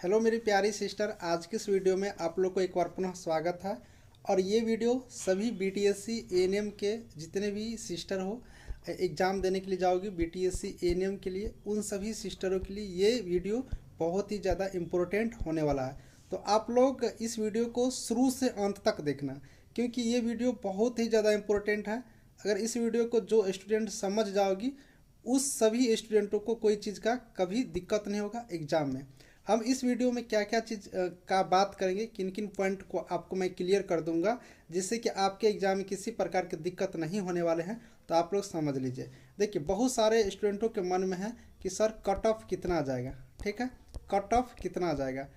Hello मेरी प्यारी sister, आज की इस वीडियो में आप लोग को एक बार पुनः स्वागत है। और ये वीडियो सभी बीटीएससी एएनएम के जितने भी सिस्टर हो एग्ज़ाम देने के लिए जाओगी बीटीएससी एएनएम के लिए, उन सभी सिस्टरों के लिए ये वीडियो बहुत ही ज़्यादा इम्पोर्टेंट होने वाला है। तो आप लोग इस वीडियो को शुरू से अंत तक देखना, क्योंकि ये वीडियो बहुत ही ज़्यादा इम्पोर्टेंट है। अगर इस वीडियो को जो स्टूडेंट समझ जाओगी, उस सभी स्टूडेंटों को कोई चीज़ का कभी दिक्कत नहीं होगा एग्ज़ाम में। हम इस वीडियो में क्या क्या चीज़ का बात करेंगे, किन किन पॉइंट को आपको मैं क्लियर कर दूंगा, जिससे कि आपके एग्जाम में किसी प्रकार की दिक्कत नहीं होने वाले हैं। तो आप लोग समझ लीजिए। देखिए, बहुत सारे स्टूडेंटों के मन में है कि सर कट ऑफ कितना आ जाएगा। ठीक है, कट ऑफ कितना आ जाएगा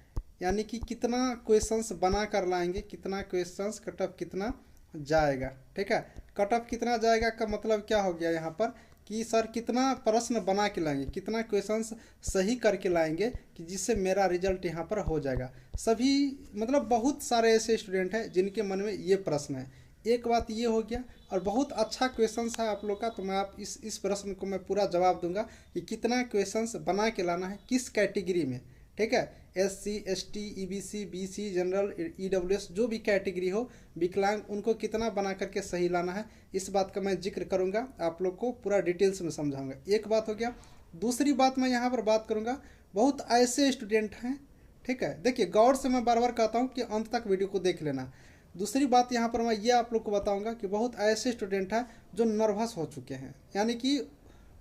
यानी कि कितना क्वेश्चंस बना कर लाएंगे, कितना क्वेश्चंस कट ऑफ कितना जाएगा। ठीक है, कट ऑफ कितना जाएगा का मतलब क्या हो गया यहाँ पर कि सर कितना प्रश्न बना के लाएंगे, कितना क्वेश्चंस सही करके लाएंगे कि जिससे मेरा रिजल्ट यहाँ पर हो जाएगा। सभी मतलब बहुत सारे ऐसे स्टूडेंट हैं जिनके मन में ये प्रश्न है। एक बात ये हो गया, और बहुत अच्छा क्वेश्चंस है आप लोग का। तो मैं आप इस प्रश्न को मैं पूरा जवाब दूंगा कि कितना क्वेश्चंस बना के लाना है, किस कैटेगरी में। ठीक है, SC ST EBC BC general EWS जो भी कैटेगरी हो, विकलांग, उनको कितना बना करके सही लाना है, इस बात का मैं जिक्र करूंगा, आप लोग को पूरा डिटेल्स में समझाऊंगा। एक बात हो गया। दूसरी बात मैं यहाँ पर बात करूंगा, बहुत ऐसे स्टूडेंट हैं। ठीक है, देखिए गौर से मैं बार बार कहता हूँ कि अंत तक वीडियो को देख लेना। दूसरी बात यहाँ पर मैं ये आप लोग को बताऊंगा कि बहुत ऐसे स्टूडेंट हैं जो नर्वस हो चुके हैं, यानी कि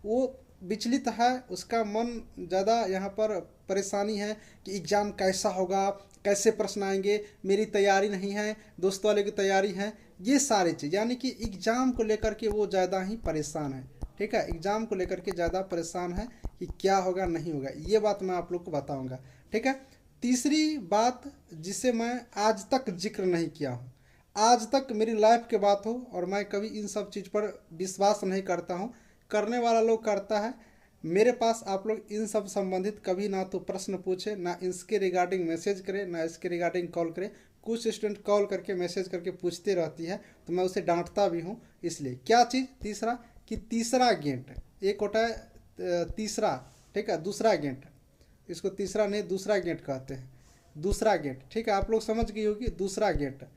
वो विचलित है, उसका मन ज़्यादा यहाँ पर परेशानी है कि एग्ज़ाम कैसा होगा, कैसे प्रश्न आएंगे, मेरी तैयारी नहीं है, दोस्तों वाले की तैयारी है, ये सारी चीज़, यानी कि एग्ज़ाम को लेकर के वो ज़्यादा ही परेशान है। ठीक है, एग्ज़ाम को लेकर के ज़्यादा परेशान है कि क्या होगा नहीं होगा, ये बात मैं आप लोग को बताऊँगा। ठीक है, तीसरी बात जिसे मैं आज तक जिक्र नहीं किया हूँ, आज तक मेरी लाइफ के बात हो, और मैं कभी इन सब चीज़ पर विश्वास नहीं करता हूँ, करने वाला लोग करता है। मेरे पास आप लोग इन सब संबंधित कभी ना तो प्रश्न पूछे, ना इसके रिगार्डिंग मैसेज करें, ना इसके रिगार्डिंग कॉल करें। कुछ स्टूडेंट कॉल करके मैसेज करके पूछते रहती है, तो मैं उसे डांटता भी हूँ। इसलिए क्या चीज़ तीसरा, कि तीसरा गेट, एक होता है तीसरा, ठीक है, दूसरा गेट, इसको तीसरा नहीं दूसरा गेट कहते हैं, दूसरा गेट। ठीक है, आप लोग समझ गई होगी, दूसरा गेट,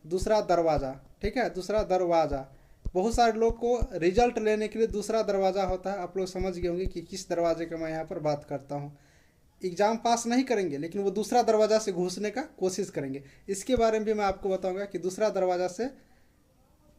दूसरा दरवाज़ा। ठीक है, दूसरा दरवाज़ा, बहुत सारे लोग को रिजल्ट लेने के लिए दूसरा दरवाज़ा होता है। आप लोग समझ गए होंगे कि किस दरवाजे का मैं यहाँ पर बात करता हूँ। एग्ज़ाम पास नहीं करेंगे, लेकिन वो दूसरा दरवाज़ा से घुसने का कोशिश करेंगे। इसके बारे में भी मैं आपको बताऊंगा कि दूसरा दरवाज़ा से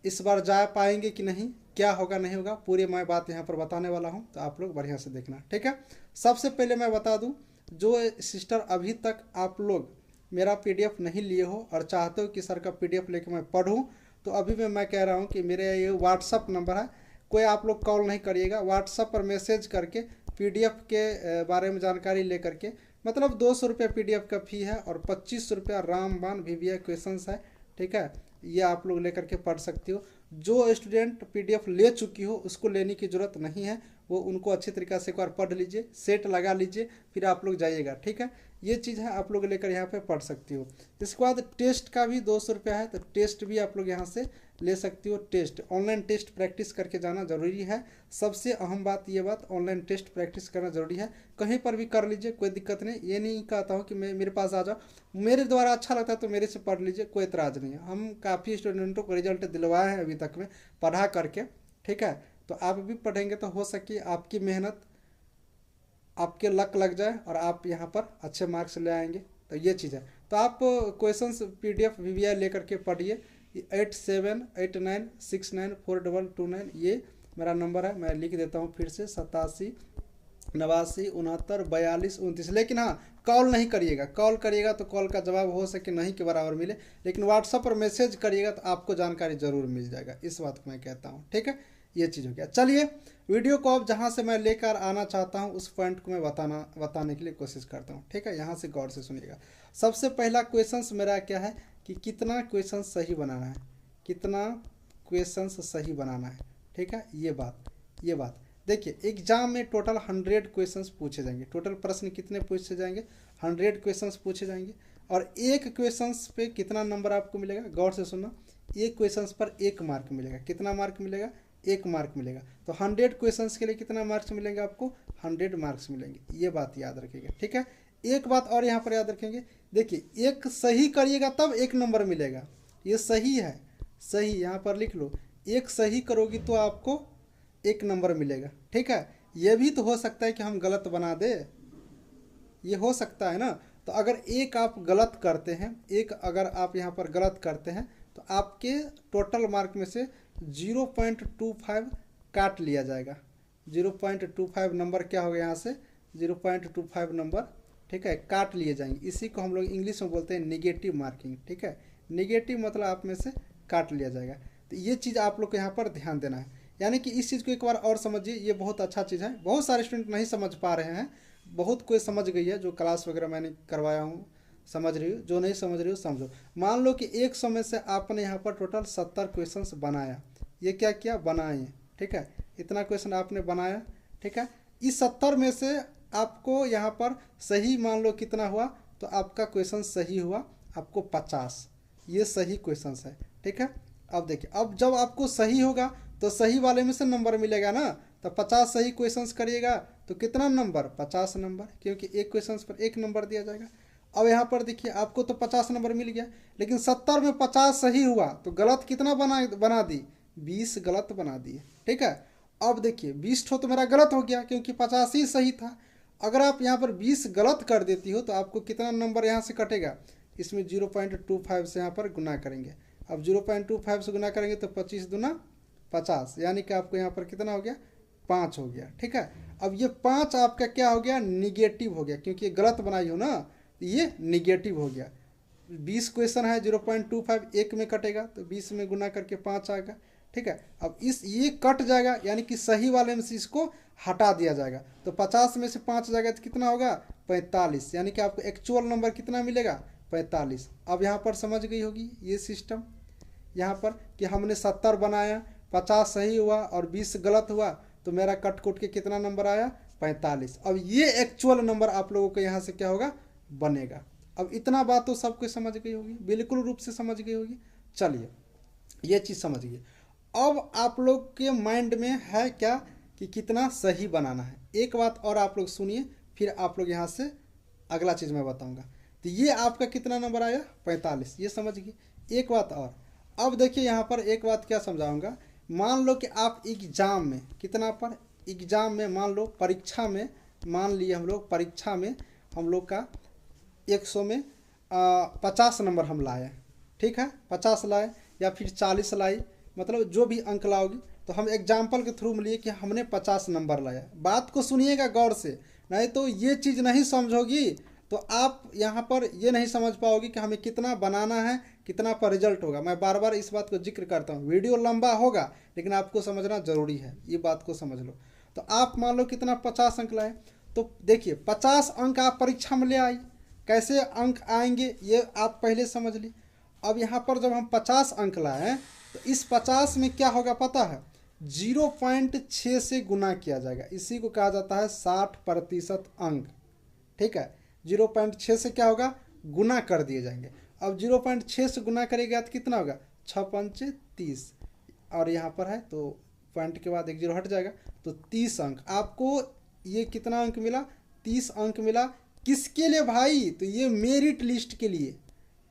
इस बार जा पाएंगे कि नहीं, क्या होगा नहीं होगा, पूरी मैं बात यहाँ पर बताने वाला हूँ। तो आप लोग बढ़िया से देखना। ठीक है, सबसे पहले मैं बता दूँ, जो सिस्टर अभी तक आप लोग मेरा PDF नहीं लिए हो और चाहते हो कि सर का PDF लेके मैं पढ़ूँ, तो अभी भी मैं कह रहा हूँ कि मेरे ये व्हाट्सअप नंबर है, कोई आप लोग कॉल नहीं करिएगा, व्हाट्सअप पर मैसेज करके PDF के बारे में जानकारी ले करके, मतलब 200 रुपये PDF का फ़ी है और 25 रुपया रामबाण VVI क्वेश्चंस है। ठीक है, ये आप लोग लेकर के पढ़ सकती हो। जो स्टूडेंट PDF ले चुकी हो उसको लेने की ज़रूरत नहीं है, वो उनको अच्छी तरीक़े से एक बार पढ़ लीजिए, सेट लगा लीजिए, फिर आप लोग जाइएगा। ठीक है, ये चीज़ है, आप लोग लेकर यहाँ पे पढ़ सकती हो। इसके बाद टेस्ट का भी 200 रुपया है, तो टेस्ट भी आप लोग यहाँ से ले सकती हो। टेस्ट, ऑनलाइन टेस्ट प्रैक्टिस करके जाना ज़रूरी है। सबसे अहम बात ये बात, ऑनलाइन टेस्ट प्रैक्टिस करना ज़रूरी है। कहीं पर भी कर लीजिए, कोई दिक्कत नहीं। ये नहीं कहता हूँ कि मेरे पास आ जाओ, मेरे द्वारा अच्छा लगता है तो मेरे से पढ़ लीजिए, कोई एतराज़ नहीं है। हम काफ़ी स्टूडेंटों को रिजल्ट दिलवाए हैं अभी तक में पढ़ा करके। ठीक है, तो आप भी पढ़ेंगे तो हो सके आपकी मेहनत, आपके लक लग जाए और आप यहाँ पर अच्छे मार्क्स ले आएंगे। तो ये चीज़ है। तो आप क्वेश्चंस PDF VVI लेकर के पढ़िए। 8789694229 ये मेरा नंबर है, मैं लिख देता हूँ फिर से, 87 89 69 42 29। लेकिन हाँ, कॉल नहीं करिएगा, कॉल करिएगा तो कॉल का जवाब हो सके नहीं के बराबर मिले, लेकिन व्हाट्सएप पर मैसेज करिएगा तो आपको जानकारी ज़रूर मिल जाएगा। इस बात को मैं कहता हूँ। ठीक है, ये चीज़ हो गया। चलिए वीडियो को अब जहाँ से मैं लेकर आना चाहता हूँ उस पॉइंट को मैं बताने के लिए कोशिश करता हूँ। ठीक है, यहाँ से गौर से सुनिएगा। सबसे पहला क्वेश्चन मेरा क्या है कि कितना क्वेश्चन सही बनाना है, कितना क्वेश्चन सही बनाना है। ठीक है, ये बात देखिए, एग्जाम में टोटल 100 क्वेश्चंस पूछे जाएंगे। टोटल प्रश्न कितने पूछे जाएंगे, 100 क्वेश्चंस पूछे जाएंगे। और एक क्वेश्चंस पे कितना नंबर आपको मिलेगा, गौर से सुनना, एक क्वेश्चंस पर 1 मार्क मिलेगा। कितना मार्क मिलेगा, 1 मार्क मिलेगा। तो 100 क्वेश्चंस के लिए कितना मार्क्स मिलेंगे आपको, 100 मार्क्स मिलेंगे। ये बात याद रखिएगा। ठीक है, एक बात और यहाँ पर याद रखेंगे, देखिए एक सही करिएगा तब एक नंबर मिलेगा, ये सही है, सही यहाँ पर लिख लो, एक सही करोगी तो आपको एक नंबर मिलेगा। ठीक है, ये भी तो हो सकता है कि हम गलत बना दे, ये हो सकता है ना। तो अगर एक आप गलत करते हैं, एक अगर आप यहाँ पर गलत करते हैं तो आपके टोटल मार्क में से 0.25 काट लिया जाएगा। 0.25 नंबर क्या होगा यहाँ से, 0.25 नंबर, ठीक है, काट लिए जाएंगे। इसी को हम लोग इंग्लिश में बोलते हैं निगेटिव मार्किंग। ठीक है, निगेटिव मतलब आप में से काट लिया जाएगा। तो ये चीज़ आप लोग को यहाँ पर ध्यान देना है, यानी कि इस चीज़ को एक बार और समझिए, ये बहुत अच्छा चीज़ है। बहुत सारे स्टूडेंट नहीं समझ पा रहे हैं, बहुत कोई समझ गई है, जो क्लास वगैरह मैंने करवाया हूँ समझ रही हो, जो नहीं समझ रही हो समझो। मान लो कि 100 में से आपने यहाँ पर टोटल 70 क्वेश्चंस बनाया, ये क्या किया, बनाए। ठीक है, इतना क्वेश्चन आपने बनाया। ठीक है, इस 70 में से आपको यहाँ पर सही मान लो कितना हुआ, तो आपका क्वेश्चन सही हुआ आपको 50, ये सही क्वेश्चन है। ठीक है, अब देखिए, अब जब आपको सही होगा तो सही वाले में से नंबर मिलेगा ना, तो 50 सही क्वेश्चंस करिएगा तो कितना नंबर, 50 नंबर, क्योंकि एक क्वेश्चंस पर एक नंबर दिया जाएगा। अब यहाँ पर देखिए आपको तो 50 नंबर मिल गया, लेकिन 70 में 50 सही हुआ तो गलत कितना बना दी, 20 गलत बना दिए। ठीक है, अब देखिए 20 तो मेरा गलत हो गया क्योंकि 50 ही सही था। अगर आप यहाँ पर 20 गलत कर देती हो तो आपको कितना नंबर यहाँ से कटेगा, इसमें 0.25 से यहाँ पर गुना करेंगे। अब 0.25 से गुना करेंगे तो 25 दूना 50, यानी कि आपको यहाँ पर कितना हो गया, 5 हो गया। ठीक है, अब ये 5 आपका क्या हो गया, निगेटिव हो गया, क्योंकि ये गलत बनाई हो ना, ये निगेटिव हो गया। 20 क्वेश्चन है, 0.25 एक में कटेगा तो 20 में गुना करके 5 आएगा। ठीक है, अब ये कट जाएगा, यानी कि सही वाले में से इसको हटा दिया जाएगा, तो 50 में से 5 जाएगा तो कितना होगा, 45, यानी कि आपको एक्चुअल नंबर कितना मिलेगा, 45। अब यहाँ पर समझ गई होगी ये सिस्टम, यहाँ पर कि हमने 70 बनाया, 50 सही हुआ और 20 गलत हुआ, तो मेरा कट कुट के कितना नंबर आया, 45। अब ये एक्चुअल नंबर आप लोगों को यहाँ से क्या होगा, बनेगा। अब इतना बात तो सबको समझ गई होगी, बिल्कुल रूप से समझ गई होगी। चलिए ये चीज़ समझिए। अब आप लोग के माइंड में है क्या कि कितना सही बनाना है। एक बात और आप लोग सुनिए, फिर आप लोग यहाँ से अगला चीज़ मैं बताऊँगा। तो ये आपका कितना नंबर आया, 45, ये समझ गए। एक बात और, अब देखिए यहाँ पर एक बात क्या समझाऊंगा। मान लो कि आप एग्जाम में कितना पर, एग्जाम में मान लो परीक्षा में, मान लिए हम लोग परीक्षा में हम लोग का 100 में 50 नंबर हम लाए। ठीक है, 50 लाए या फिर 40 लाई, मतलब जो भी अंक लाओगी, तो हम एग्जाम्पल के थ्रू में लिए कि हमने 50 नंबर लाया। बात को सुनिएगा गौर से, नहीं तो ये चीज़ नहीं समझोगी तो आप यहाँ पर ये नहीं समझ पाओगे कि हमें कितना बनाना है, कितना पर रिजल्ट होगा। मैं बार बार इस बात को जिक्र करता हूँ, वीडियो लंबा होगा लेकिन आपको समझना जरूरी है, ये बात को समझ लो। तो आप मान लो कितना 50 अंक लाए, तो देखिए 50 अंक आप परीक्षा में ले आई, कैसे अंक आएंगे ये आप पहले समझ ली। अब यहाँ पर जब हम 50 अंक लाए तो इस 50 में क्या होगा पता है, 0.6 से गुना किया जाएगा, इसी को कहा जाता है 60% अंक। ठीक है, 0.6 से क्या होगा, गुना कर दिए जाएंगे। अब 0.6 से गुना करेगा तो कितना होगा, 6 पंचे 30, और यहाँ पर है तो पॉइंट के बाद एक जीरो हट जाएगा, तो 30 अंक आपको। ये कितना अंक मिला, 30 अंक मिला। किसके लिए भाई, तो ये मेरिट लिस्ट के लिए।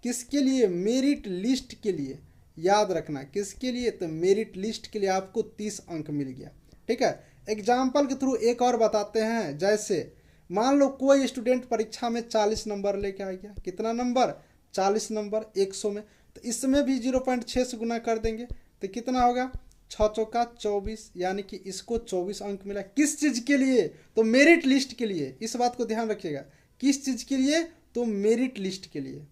किसके लिए, मेरिट लिस्ट के लिए, याद रखना किसके लिए, तो मेरिट लिस्ट के लिए आपको 30 अंक मिल गया। ठीक है, एग्जाम्पल के थ्रू एक और बताते हैं। जैसे मान लो कोई स्टूडेंट परीक्षा में 40 नंबर लेके आ गया, कितना नंबर, 40 नंबर 100 में, तो इसमें भी 0.6 से गुना कर देंगे तो कितना होगा, 6 चौका 24, यानी कि इसको 24 अंक मिला। किस चीज़ के लिए, तो मेरिट लिस्ट के लिए। इस बात को ध्यान रखिएगा, किस चीज़ के लिए, तो मेरिट लिस्ट के लिए।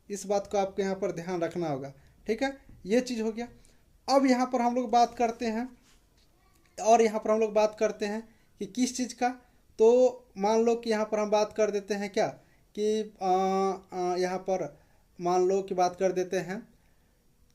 इस बात को आपको यहाँ पर ध्यान रखना होगा। ठीक है, ये चीज़ हो गया। अब यहाँ पर हम लोग बात करते हैं, और यहाँ पर हम लोग बात करते हैं कि किस चीज़ का, तो मान लो कि यहाँ पर हम बात कर देते हैं क्या कि यहाँ पर मान लो कि बात कर देते हैं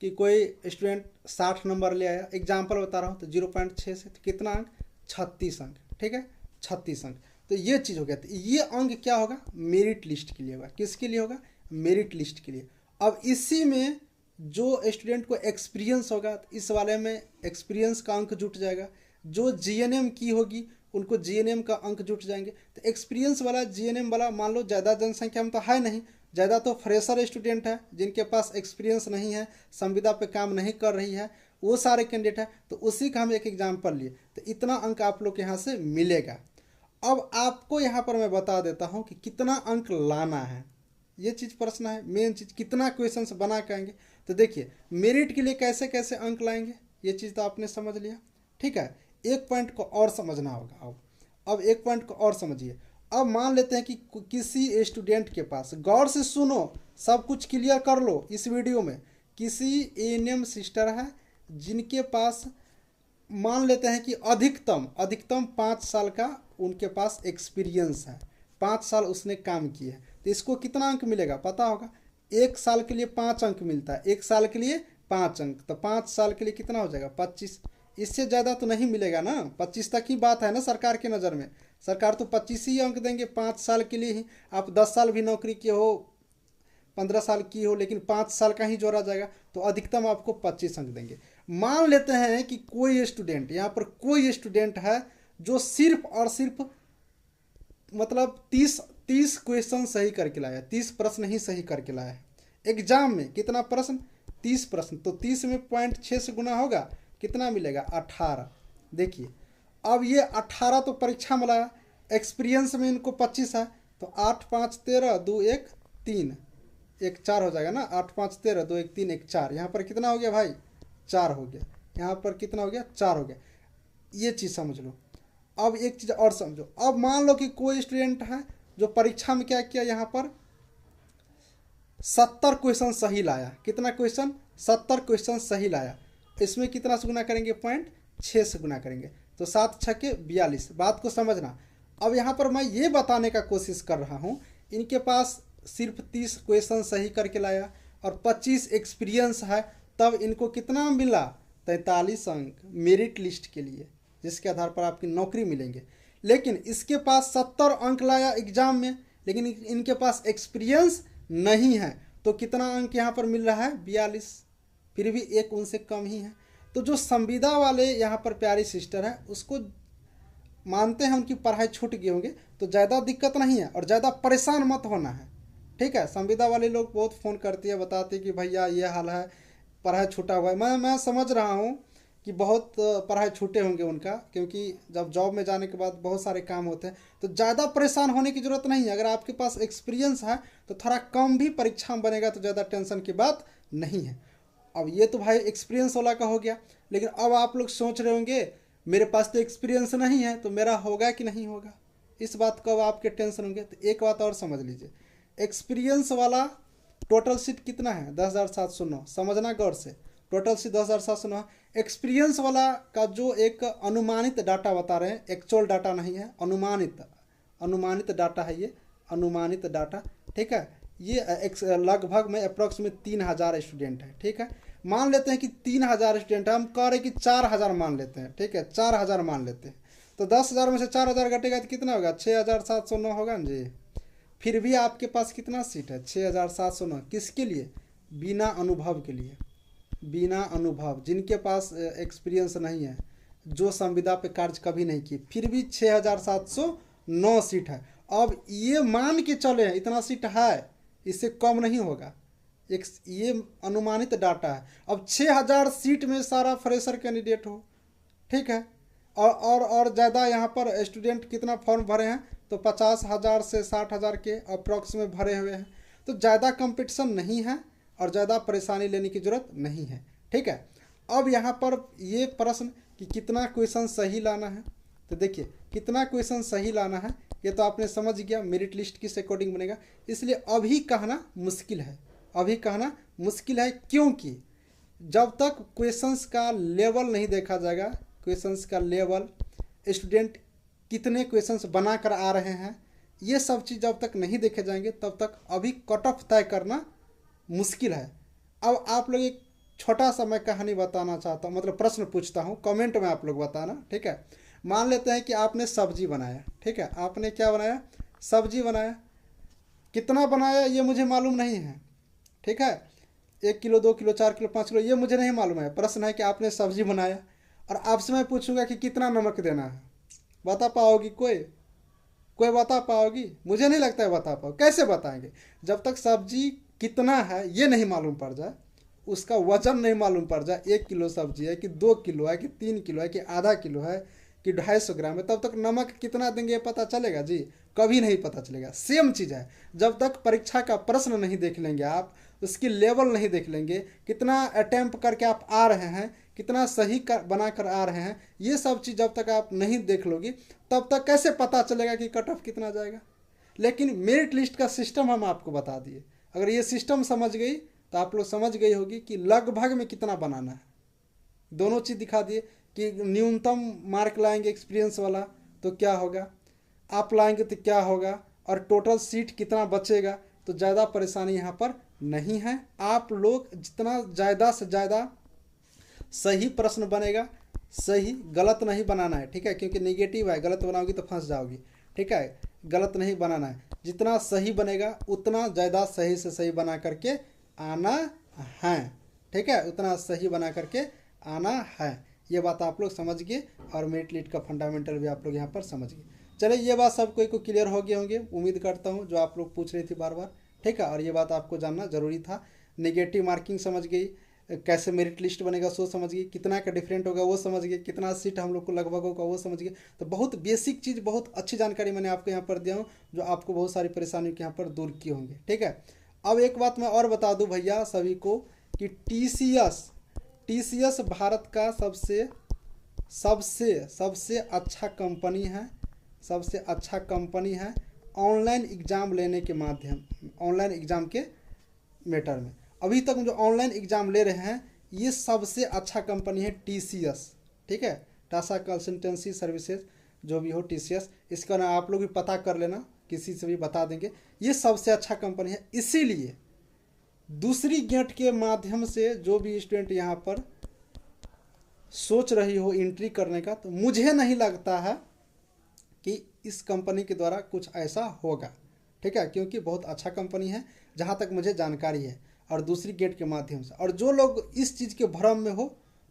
कि कोई स्टूडेंट 60 नंबर ले आया, एग्जाम्पल बता रहा हूँ, तो 0.6 से तो कितना अंक, 36 अंक। ठीक है, 36 अंक। तो ये चीज़ हो गया। तो ये अंक क्या होगा, मेरिट लिस्ट के लिए होगा। किसके लिए होगा, मेरिट लिस्ट के लिए। अब इसी में जो स्टूडेंट को एक्सपीरियंस होगा तो इस वाले में एक्सपीरियंस का अंक जुट जाएगा। जो जीएनएम की होगी उनको जीएनएम का अंक जुट जाएंगे। तो एक्सपीरियंस वाला जीएनएम वाला मान लो ज़्यादा जनसंख्या में तो है नहीं, ज़्यादा तो फ्रेशर स्टूडेंट है जिनके पास एक्सपीरियंस नहीं है, संविदा पे काम नहीं कर रही है, वो सारे कैंडिडेट है। तो उसी का हम एक एग्जाम्पल लिए, तो इतना अंक आप लोग के यहाँ से मिलेगा। अब आपको यहाँ पर मैं बता देता हूँ कि कितना अंक लाना है, ये चीज़ प्रश्न है, मेन चीज़ कितना क्वेश्चंस बना के आएंगे। तो देखिए मेरिट के लिए कैसे कैसे अंक लाएंगे, ये चीज़ तो आपने समझ लिया, ठीक है। एक पॉइंट को और समझना होगा। अब एक पॉइंट को और समझिए। अब मान लेते हैं कि किसी स्टूडेंट के पास, गौर से सुनो, सब कुछ क्लियर कर लो इस वीडियो में, किसी एएनएम सिस्टर है जिनके पास मान लेते हैं कि अधिकतम 5 साल का उनके पास एक्सपीरियंस है, 5 साल उसने काम किए हैं, तो इसको कितना अंक मिलेगा पता होगा। 1 साल के लिए 5 अंक मिलता है, 1 साल के लिए 5 अंक, तो 5 साल के लिए कितना हो जाएगा 25। इससे ज़्यादा तो नहीं मिलेगा ना, 25 तक ही बात है ना सरकार के नज़र में। सरकार तो 25 ही अंक देंगे 5 साल के लिए ही। आप 10 साल भी नौकरी किए हो, 15 साल की हो, लेकिन 5 साल का ही जोड़ा जाएगा, तो अधिकतम आपको 25 अंक देंगे। मान लेते हैं कि कोई स्टूडेंट, यहाँ पर कोई स्टूडेंट है जो सिर्फ और सिर्फ मतलब 30 क्वेश्चन सही करके लाया, 30 प्रश्न ही सही करके लाया है। एग्जाम में कितना प्रश्न, 30 प्रश्न, तो 30 में 0.6 से गुना होगा, कितना मिलेगा 18। देखिए अब ये 18 तो परीक्षा में लाया, एक्सपीरियंस में इनको 25 है, तो 8 5 13 2 1 3 1 4 हो जाएगा ना, 8 5 13 2 1 3 1 4। यहाँ पर कितना हो गया भाई 4 हो गया, यहाँ पर कितना हो गया 4 हो गया। ये चीज़ समझ लो। अब एक चीज़ और समझो, अब मान लो कि कोई स्टूडेंट है जो परीक्षा में क्या किया, यहाँ पर 70 क्वेश्चन सही लाया। कितना क्वेश्चन, 70 क्वेश्चन सही लाया। इसमें कितना से गुना करेंगे 0.6 से गुना करेंगे, तो 7 छक्के 42। बात को समझना। अब यहाँ पर मैं ये बताने का कोशिश कर रहा हूँ, इनके पास सिर्फ 30 क्वेश्चन सही करके लाया और 25 एक्सपीरियंस है, तब इनको कितना मिला 43 अंक मेरिट लिस्ट के लिए, जिसके आधार पर आपकी नौकरी मिलेंगे। लेकिन इसके पास 70 अंक लाया एग्जाम में, लेकिन इनके पास एक्सपीरियंस नहीं है, तो कितना अंक यहाँ पर मिल रहा है 42, फिर भी एक उनसे कम ही है। तो जो संविदा वाले यहाँ पर प्यारी सिस्टर है, उसको मानते हैं उनकी पढ़ाई छूट गए होंगे, तो ज़्यादा दिक्कत नहीं है और ज़्यादा परेशान मत होना है, ठीक है। संविदा वाले लोग बहुत फ़ोन करती है, बताते हैं कि भैया ये हाल है, पढ़ाई छूटा हुआ है। मैं समझ रहा हूँ कि बहुत पढ़ाई छूटे होंगे उनका, क्योंकि जब जॉब में जाने के बाद बहुत सारे काम होते हैं, तो ज़्यादा परेशान होने की ज़रूरत नहीं है। अगर आपके पास एक्सपीरियंस है तो थोड़ा कम भी परीक्षा में बनेगा, तो ज़्यादा टेंशन की बात नहीं है। अब ये तो भाई एक्सपीरियंस वाला का हो गया, लेकिन अब आप लोग सोच रहे होंगे मेरे पास तो एक्सपीरियंस नहीं है, तो मेरा होगा कि नहीं होगा, इस बात का अब आपके टेंशन होंगे। तो एक बात और समझ लीजिए, एक्सपीरियंस वाला टोटल सीट कितना है 10,709, समझना गौर से, टोटल सीट 10,709। एक्सपीरियंस वाला का जो एक अनुमानित डाटा बता रहे हैं, एक्चुअल डाटा नहीं है, अनुमानित डाटा है, ये अनुमानित डाटा, ठीक है। ये लगभग में अप्रॉक्स में 3,000 स्टूडेंट है, ठीक है। मान लेते हैं कि 3,000 स्टूडेंट है, हम कह रहे हैं कि 4,000 मान लेते हैं, ठीक है, 4,000 मान लेते हैं, तो 10,000 में से 4,000 घटेगा तो कितना होगा 6,709 होगा ना जी। फिर भी आपके पास कितना सीट है 6,709, किसके लिए, बिना अनुभव के लिए, बिना अनुभव, जिनके पास एक्सपीरियंस नहीं है, जो संविदा पे कार्य कभी नहीं किए, फिर भी 6,709 सीट है। अब ये मान के चले हैं इतना सीट है, इससे कम नहीं होगा, एक ये अनुमानित डाटा है। अब 6,000 सीट में सारा फ्रेशर कैंडिडेट हो, ठीक है, और ज़्यादा यहाँ पर स्टूडेंट कितना फॉर्म भरे हैं, तो 50,000 से 60,000 के अप्रॉक्स में भरे हुए हैं, तो ज़्यादा कंपटीशन नहीं है और ज़्यादा परेशानी लेने की ज़रूरत नहीं है, ठीक है। अब यहाँ पर ये प्रश्न कि कितना क्वेश्चन सही लाना है, तो देखिए कितना क्वेश्चन सही लाना है ये तो आपने समझ गया, मेरिट लिस्ट किस अकॉर्डिंग बनेगा। इसलिए अभी कहना मुश्किल है, अभी कहना मुश्किल है, क्योंकि जब तक क्वेश्चंस का लेवल नहीं देखा जाएगा, क्वेश्चंस का लेवल, स्टूडेंट कितने क्वेश्चंस बना कर आ रहे हैं, ये सब चीज़ जब तक नहीं देखे जाएंगे तब तक अभी कट ऑफ तय करना मुश्किल है। अब आप लोग एक छोटा सा मैं कहानी बताना चाहता हूँ, मतलब प्रश्न पूछता हूँ, कमेंट में आप लोग बताना, ठीक है। मान लेते हैं कि आपने सब्जी बनाया, ठीक है, आपने क्या बनाया, सब्जी बनाया, कितना बनाया ये मुझे मालूम नहीं है, ठीक है, 1 किलो 2 किलो 4 किलो 5 किलो ये मुझे नहीं मालूम है। प्रश्न है कि आपने सब्जी बनाया और आपसे मैं पूछूंगा कि कितना नमक देना है, बता पाओगी कोई बता पाओगी? मुझे नहीं लगता है बता पाओ। कैसे बताएंगे जब तक सब्जी कितना है ये नहीं मालूम पड़ जाए, उसका वजन नहीं मालूम पड़ जाए, 1 किलो सब्जी है कि 2 किलो है कि 3 किलो है कि आधा किलो है कि 250 ग्राम है, तब तक नमक कितना देंगे ये पता चलेगा जी? कभी नहीं पता चलेगा। सेम चीज़ है, जब तक परीक्षा का प्रश्न नहीं देख लेंगे आप, उसकी लेवल नहीं देख लेंगे, कितना अटेम्प्ट करके आप आ रहे हैं, कितना सही बना कर आ रहे हैं, ये सब चीज़ जब तक आप नहीं देख लोगी तब तक कैसे पता चलेगा कि कट ऑफ कितना जाएगा? लेकिन मेरिट लिस्ट का सिस्टम हम आपको बता दिए। अगर ये सिस्टम समझ गई तो आप लोग समझ गई होगी कि लगभग में कितना बनाना है। दोनों चीज़ दिखा दिए कि न्यूनतम मार्क लाएंगे एक्सपीरियंस वाला तो क्या होगा, आप लाएंगे तो क्या होगा, और टोटल सीट कितना बचेगा। तो ज़्यादा परेशानी यहाँ पर नहीं है। आप लोग जितना ज़्यादा से ज़्यादा सही प्रश्न बनेगा, सही गलत नहीं बनाना है, ठीक है? क्योंकि नेगेटिव है, गलत बनाओगी तो फंस जाओगी, ठीक है? गलत नहीं बनाना है, जितना सही बनेगा उतना ज़्यादा सही से सही बना करके आना है, ठीक है? उतना सही बना करके आना है। ये बात आप लोग समझ गए और मेरिट लिस्ट का फंडामेंटल भी आप लोग यहाँ पर समझ गए। चलिए, ये बात सब कोई को क्लियर हो गए होंगे, उम्मीद करता हूँ, जो आप लोग पूछ रही थी बार बार, ठीक है? और ये बात आपको जानना जरूरी था। नेगेटिव मार्किंग समझ गई, कैसे मेरिट लिस्ट बनेगा सो समझ गई, कितना का डिफरेंट होगा वो समझ गए, कितना सीट हम लोग को लगभग होगा वो समझ गए। तो बहुत बेसिक चीज़, बहुत अच्छी जानकारी मैंने आपको यहाँ पर दिया हूँ, जो आपको बहुत सारी परेशानियों के यहाँ पर दूर किए होंगे, ठीक है? अब एक बात मैं और बता दूं भैया सभी को कि टीसीएस भारत का सबसे अच्छा कंपनी है, सबसे अच्छा कंपनी है ऑनलाइन एग्ज़ाम लेने के माध्यम, ऑनलाइन एग्ज़ाम के मैटर में। अभी तक जो ऑनलाइन एग्ज़ाम ले रहे हैं ये सबसे अच्छा कंपनी है टीसीएस, ठीक है? टाटा कंसल्टेंसी सर्विसेज, जो भी हो टीसीएस, इसका ना आप लोग भी पता कर लेना, किसी से भी बता देंगे, ये सबसे अच्छा कंपनी है। इसीलिए दूसरी गेट के माध्यम से जो भी स्टूडेंट यहाँ पर सोच रही हो एंट्री करने का, तो मुझे नहीं लगता है कि इस कंपनी के द्वारा कुछ ऐसा होगा, ठीक है? क्योंकि बहुत अच्छा कंपनी है जहाँ तक मुझे जानकारी है, और दूसरी गेट के माध्यम से। और जो लोग इस चीज़ के भ्रम में हो,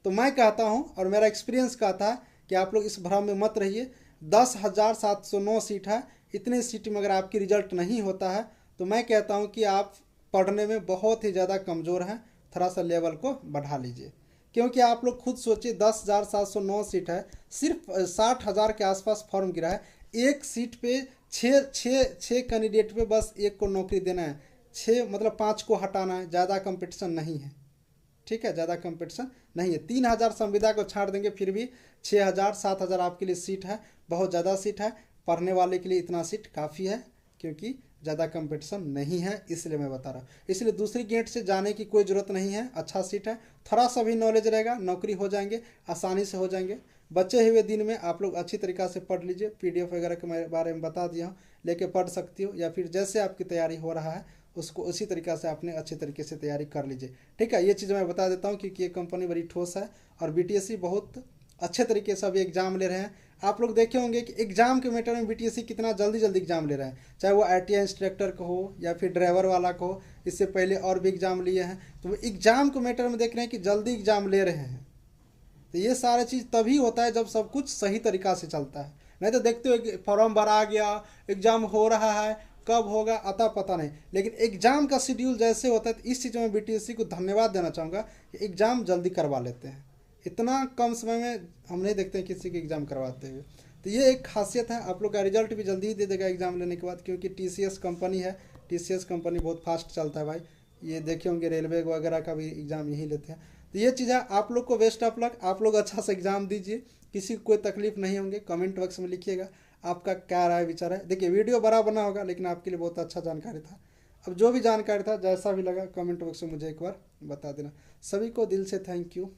तो मैं कहता हूँ और मेरा एक्सपीरियंस कहता है कि आप लोग इस भ्रम में मत रहिए। 10,709 सीट है, इतने सीट में अगर आपकी रिजल्ट नहीं होता है तो मैं कहता हूँ कि आप पढ़ने में बहुत ही ज़्यादा कमज़ोर हैं, थोड़ा सा लेवल को बढ़ा लीजिए। क्योंकि आप लोग खुद सोचिए, 10,709 सीट है, सिर्फ 60,000 के आसपास फॉर्म गिरा है, एक सीट पे छः कैंडिडेट पे बस एक को नौकरी देना है, 6 मतलब 5 को हटाना है, ज़्यादा कंपटीशन नहीं है, ठीक है? ज़्यादा कंपटीशन नहीं है। 3,000 संविदा को छाड़ देंगे फिर भी 6,000 7,000 आपके लिए सीट है, बहुत ज़्यादा सीट है। पढ़ने वाले के लिए इतना सीट काफ़ी है, क्योंकि ज़्यादा कंपटीशन नहीं है, इसलिए मैं बता रहा हूँ। इसलिए दूसरी गेट से जाने की कोई ज़रूरत नहीं है, अच्छा सीट है, थोड़ा सा भी नॉलेज रहेगा, नौकरी हो जाएंगे, आसानी से हो जाएंगे। बचे हुए दिन में आप लोग अच्छी तरीक़ा से पढ़ लीजिए, पीडीएफ वगैरह के बारे में बता दिया हूँ, लेके पढ़ सकती हो, या फिर जैसे आपकी तैयारी हो रहा है उसको उसी तरीक़ा से आपने अच्छे तरीके से तैयारी कर लीजिए, ठीक है? ये चीज़ मैं बता देता हूँ क्योंकि ये कंपनी बड़ी ठोस है, और बीटीएससी बहुत अच्छे तरीके से अभी एग्ज़ाम ले रहे हैं। आप लोग देखे होंगे कि एग्ज़ाम के मैटर में बीटीएससी कितना जल्दी एग्ज़ाम ले रहे हैं, चाहे वो आईटीआई इंस्ट्रक्टर को हो या फिर ड्राइवर वाला को हो, इससे पहले और भी एग्ज़ाम लिए हैं, तो वो एग्ज़ाम के मैटर में देख रहे हैं कि जल्दी एग्ज़ाम ले रहे हैं। तो ये सारा चीज़ तभी होता है जब सब कुछ सही तरीक़ा से चलता है। नहीं तो देखते हो फॉर्म भरा गया, एग्ज़ाम हो रहा है, कब होगा अता पता नहीं। लेकिन एग्ज़ाम का शेड्यूल जैसे होता है, तो इस चीज़ में बीटीएससी को धन्यवाद देना चाहूँगा कि एग्ज़ाम जल्दी करवा लेते हैं। इतना कम समय में हम नहीं देखते हैं किसी के एग्ज़ाम करवाते हुए। तो ये एक खासियत है। आप लोग का रिजल्ट भी जल्दी ही दे देगा एग्ज़ाम लेने के बाद, क्योंकि टीसीएस कंपनी है, टीसीएस कंपनी बहुत फास्ट चलता है भाई। ये देखे होंगे रेलवे वगैरह का भी एग्ज़ाम यही लेते हैं। तो ये चीज़ है, आप लोग को बेस्ट ऑफ लक, आप लोग अच्छा सा एग्ज़ाम दीजिए, किसी को कोई तकलीफ नहीं होंगे। कमेंट बॉक्स में लिखिएगा आपका क्या राय विचार है। देखिए वीडियो बड़ा बना होगा, लेकिन आपके लिए बहुत अच्छा जानकारी था। अब जो भी जानकारी था, जैसा भी लगा, कमेंट बॉक्स में मुझे एक बार बता देना। सभी को दिल से थैंक यू।